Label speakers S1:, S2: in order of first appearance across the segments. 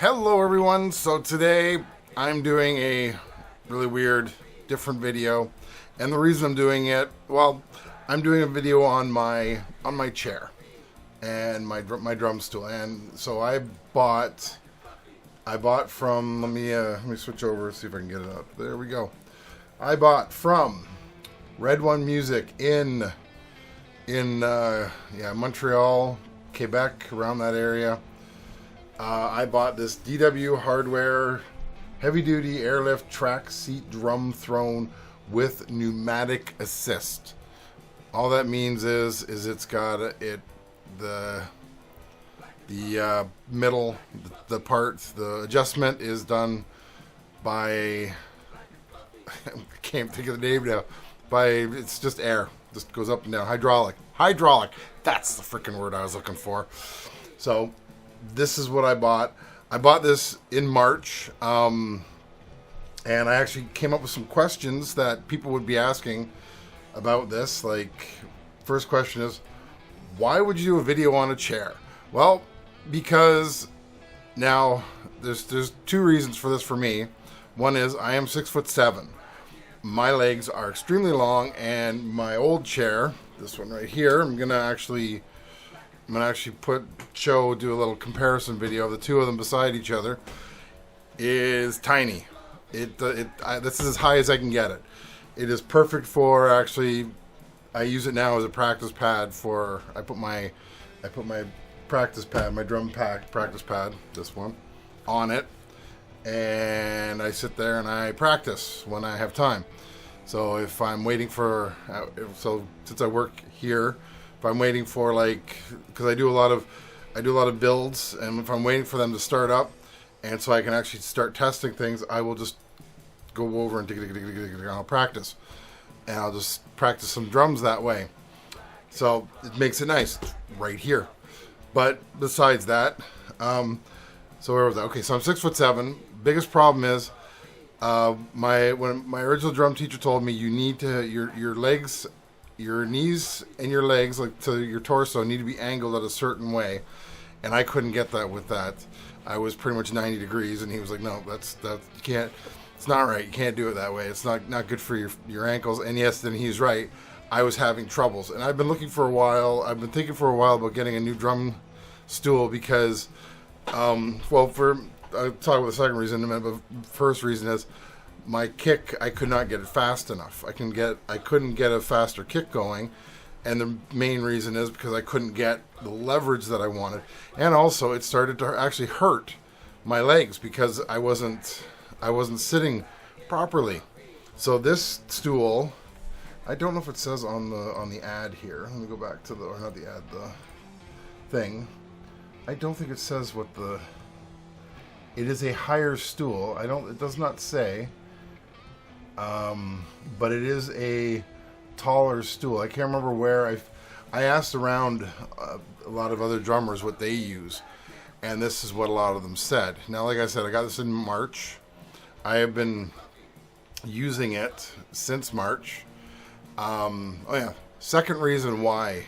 S1: Hello everyone, so today I'm doing a really weird, different video, and the reason I'm doing it, well, I'm doing a video on my chair and my drum stool, and so I bought from, let me switch over, see if I can get it up, there we go. I bought from Red One Music in Montreal, Quebec, around that area. I bought this DW hardware heavy duty airlift track seat drum throne with pneumatic assist. All that means is it's got the middle, the part, the adjustment is done by, I can't think of the name now, it's just air, just goes up and down, hydraulic, that's the freaking word I was looking for. So this is what I bought. I bought this in March, and I actually came up with some questions that people would be asking about this. Like, first question is, why would you do a video on a chair? Well, because now there's two reasons for this for me. One is I am 6'7". My legs are extremely long, and my old chair, this one right here, I'm gonna actually do a little comparison video of the two of them beside each other, is tiny. This is as high as I can get it. It is perfect for, actually, I use it now as a practice pad for, I put my practice pad, my drum practice pad, this one, on it, and I sit there and I practice when I have time. So if I'm waiting for, since I work here, if I'm waiting for, like, because I do a lot of builds, and if I'm waiting for them to start up, and so I can actually start testing things, I will just go over and I'll practice, and I'll just practice some drums that way. So it makes it nice. It's right here. But besides that, so where was I? Okay, so I'm 6'7". Biggest problem is when my original drum teacher told me you need to your legs. Your knees and your legs, like to your torso, need to be angled at a certain way, and I couldn't get that with that. I was pretty much 90 degrees, and he was like, "No, that you can't. It's not right. You can't do it that way. It's not good for your ankles." And yes, then he's right. I was having troubles, and I've been looking for a while. I've been thinking for a while about getting a new drum stool because, I'll talk about the second reason in a minute, but first reason is, my kick, I could not get it fast enough. I couldn't get a faster kick going, and the main reason is because I couldn't get the leverage that I wanted, and also it started to actually hurt my legs because I wasn't sitting properly. So this stool, I don't know if it says on the ad here. Let me go back to the thing. I don't think it says what it is a higher stool. It does not say. But it is a taller stool. I can't remember where I asked around a lot of other drummers what they use, and this is what a lot of them said. Now, like I said, I got this in March. I have been using it since March. Second reason why,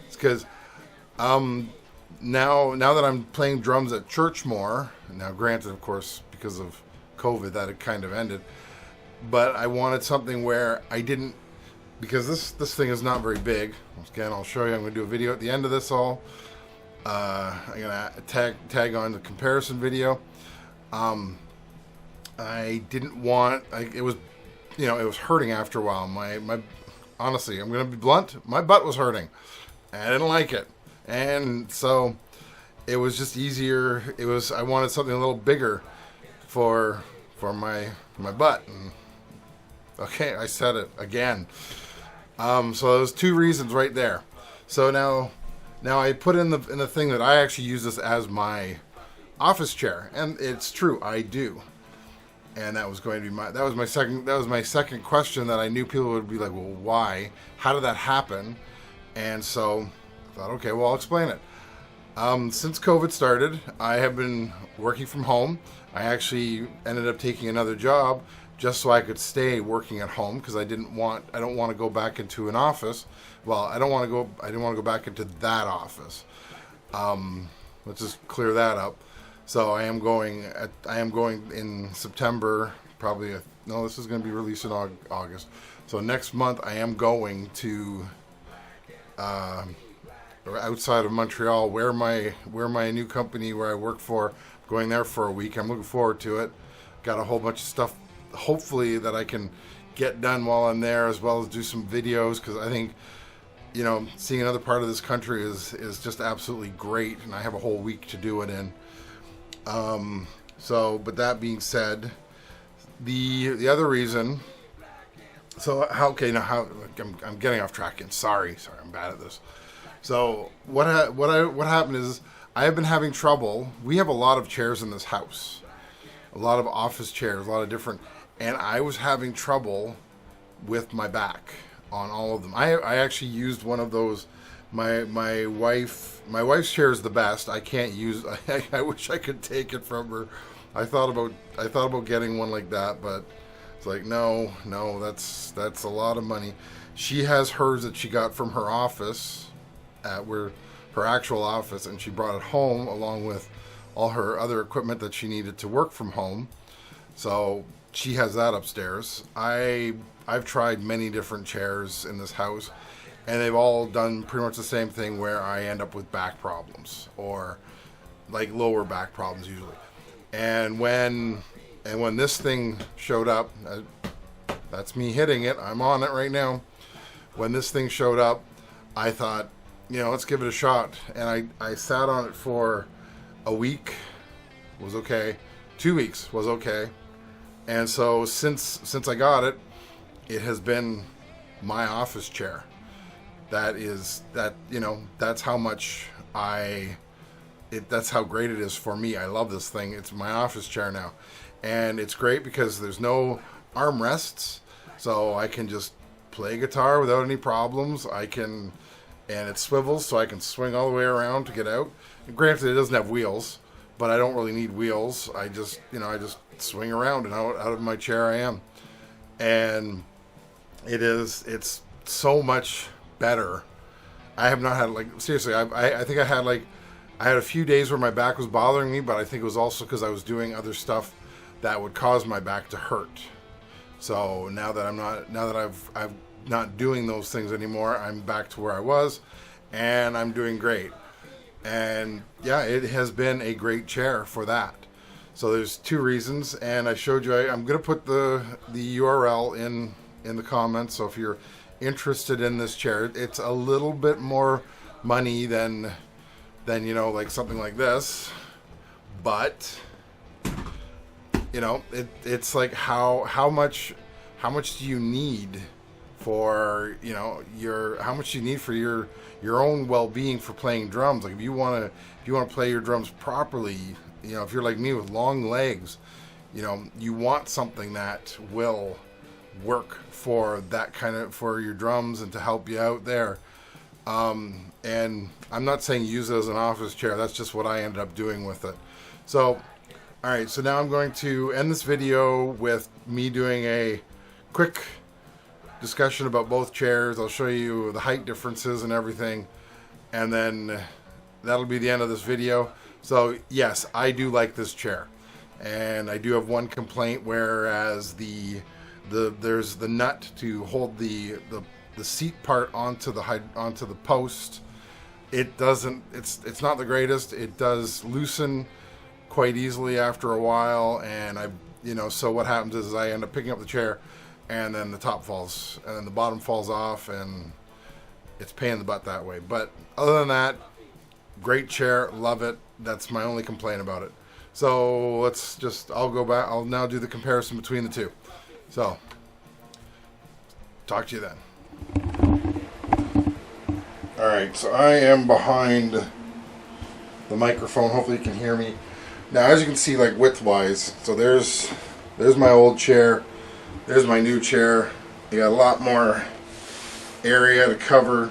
S1: it's because now that I'm playing drums at church more. Now, granted, of course, because of COVID, that had kind of ended. But I wanted something where I didn't, because this thing is not very big. Again, I'll show you. I'm going to do a video at the end of this all. I'm going to tag on the comparison video. I didn't want, it was hurting after a while. My honestly, I'm going to be blunt, my butt was hurting. And I didn't like it. And so it was just easier. I wanted something a little bigger for my butt. And okay, I said it again. So there's two reasons right there. So now I put in the thing that I actually use this as my office chair, and it's true, I do. And that was going to be my second question that I knew people would be like, well, why? How did that happen? And so I thought, okay, well, I'll explain it. Since COVID started, I have been working from home. I actually ended up taking another job just so I could stay working at home because I don't want to go back into an office. Well, I didn't want to go back into that office. Let's just clear that up. So I am going in September, probably. No, this is going to be released in August. So next month I am going to outside of Montreal, where my new company where I work for, going there for a week. I'm looking forward to it. Got a whole bunch of stuff, hopefully, that I can get done while I'm there, as well as do some videos, because I think, you know, seeing another part of this country is just absolutely great, and I have a whole week to do it in. But that being said, the other reason. So I'm getting off track again. Sorry, I'm bad at this. So what happened is I have been having trouble. We have a lot of chairs in this house, a lot of office chairs, a lot of different, and I was having trouble with my back on all of them. I actually used one of those. My wife's chair is the best. I can't use. I wish I could take it from her. I thought about getting one like that, but it's like no, that's a lot of money. She has hers that she got from her office, her actual office, and she brought it home along with all her other equipment that she needed to work from home. So she has that upstairs. I've tried many different chairs in this house, and they've all done pretty much the same thing, where I end up with back problems, or like lower back problems usually. And when this thing showed up, that's me hitting it. I'm on it right now. When this thing showed up, I thought, let's give it a shot. And I sat on it for a week. Was okay. 2 weeks was okay. And so since I got it, it has been my office chair. That's how much that's how great it is for me. I love this thing. It's my office chair now. And it's great because there's no armrests, so I can just play guitar without any problems. And it swivels, so I can swing all the way around to get out. And granted, it doesn't have wheels, but I don't really need wheels. I just swing around, and out of my chair I am. And it's so much better. I have not had, seriously, I think I had a few days where my back was bothering me, but I think it was also because I was doing other stuff that would cause my back to hurt. So now that I'm not doing those things anymore, I'm back to where I was, and I'm doing great. And yeah, it has been a great chair for that. So there's two reasons, and I showed you. I'm going to put the URL in the comments. So if you're interested in this chair, it's a little bit more money than like something like this, but it's like how much do you need for how much do you need for your own well-being for playing drums? Like if you want to play your drums properly, if you're like me with long legs, you want something that will work for your drums and to help you out there. And I'm not saying use it as an office chair. That's just what I ended up doing with it. So, all right. So now I'm going to end this video with me doing a quick discussion about both chairs. I'll show you the height differences and everything, and then that'll be the end of this video. So yes, I do like this chair, and I do have one complaint. Whereas there's the nut to hold the seat part onto the post. It's not the greatest. It does loosen quite easily after a while, and so what happens is I end up picking up the chair, and then the top falls, and then the bottom falls off, and it's a pain in the butt that way. But other than that, great chair, love it. That's my only complaint about it. So I'll go back. I'll now do the comparison between the two. So talk to you then. Alright, so I am behind the microphone. Hopefully you can hear me. Now, as you can see, like width-wise, so there's my old chair. There's my new chair. You got a lot more area to cover.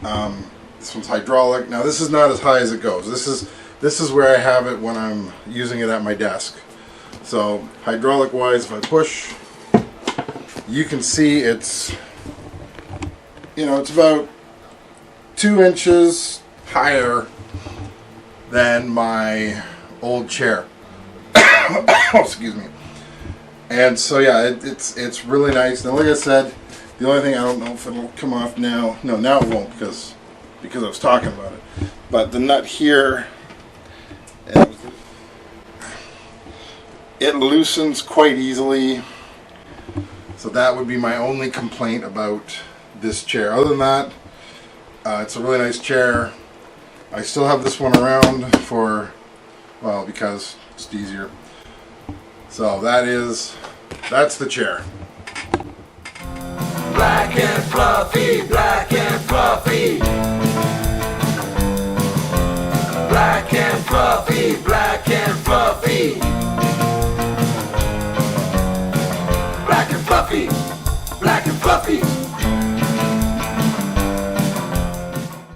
S1: This one's hydraulic. Now, this is not as high as it goes. This is where I have it when I'm using it at my desk. So, hydraulic-wise, if I push, you can see it's about 2 inches higher than my old chair. Excuse me. And so yeah, it's really nice. Now, like I said, the only thing, I don't know if it'll come off now. No, now it won't because I was talking about it. But the nut here, it loosens quite easily. So that would be my only complaint about this chair. Other than that, it's a really nice chair. I still have this one around for, well, because it's easier. So that's the chair.
S2: Black and fluffy, black and fluffy.